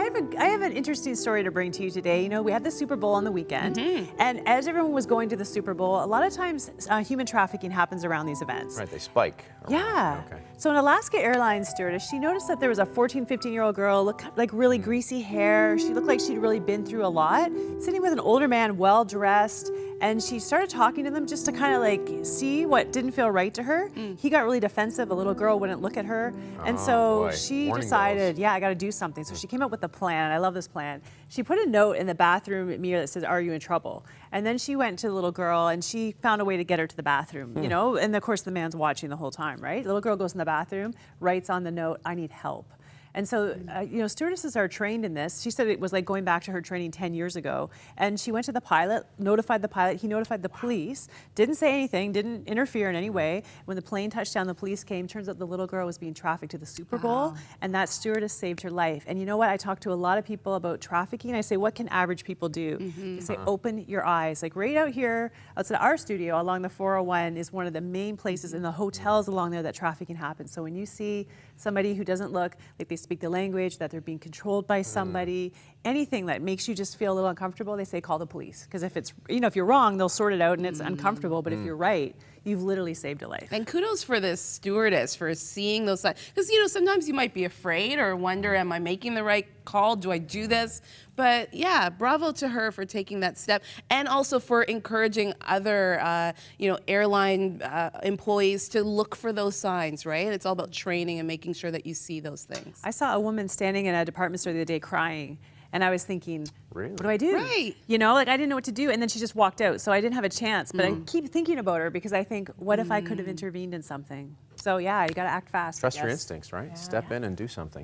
I have an interesting story to bring to you today. You know, we had the Super Bowl on the weekend, and as everyone was going to the Super Bowl, a lot of times human trafficking happens around these events. Right, they spike. Yeah. Okay. So an Alaska Airlines stewardess, she noticed that there was a 14, 15-year-old girl, looked like really greasy hair. She looked like she'd really been through a lot, sitting with an older man, well-dressed, and she started talking to them just to kind of like see what didn't feel right to her. He got really defensive. A little girl wouldn't look at her. And so she decided, yeah, I got to do something. So she came up with a plan. I love this plan. She put a note in the bathroom mirror that says, "Are you in trouble?" And then she went to the little girl and she found a way to get her to the bathroom, you know? And of course the man's watching the whole time, right? The little girl goes in the bathroom, writes on the note, "I need help." And so, you know, stewardesses are trained in this. She said it was like going back to her training 10 years ago. And she went to the pilot, notified the pilot, he notified the police, didn't say anything, didn't interfere in any way. When the plane touched down, the police came. Turns out the little girl was being trafficked to the Super Bowl, and that stewardess saved her life. And you know what? I talk to a lot of people about trafficking. I say, what can average people do? They say, open your eyes. Like right out here, outside our studio along the 401 is one of the main places in the hotels along there that trafficking happens. So when you see somebody who doesn't look like they speak the language, that they're being controlled by somebody, anything that makes you just feel a little uncomfortable, they say call the police. Because if it's, you know, if you're wrong, they'll sort it out and it's uncomfortable. But if you're right, you've literally saved a life. And kudos for this stewardess for seeing those signs. Because, you know, sometimes you might be afraid or wonder, am I making the right call? Do I do this? But yeah, bravo to her for taking that step, and also for encouraging other, you know, airline employees to look for those signs, right? It's all about training and making sure that you see those things. I saw a woman standing in a department store the other day crying, and I was thinking, what do I do? Right. You know, like I didn't know what to do, and then she just walked out, so I didn't have a chance. But I keep thinking about her because I think, what if I could have intervened in something? So yeah, you got to act fast. Trust your instincts, right? Step in and do something.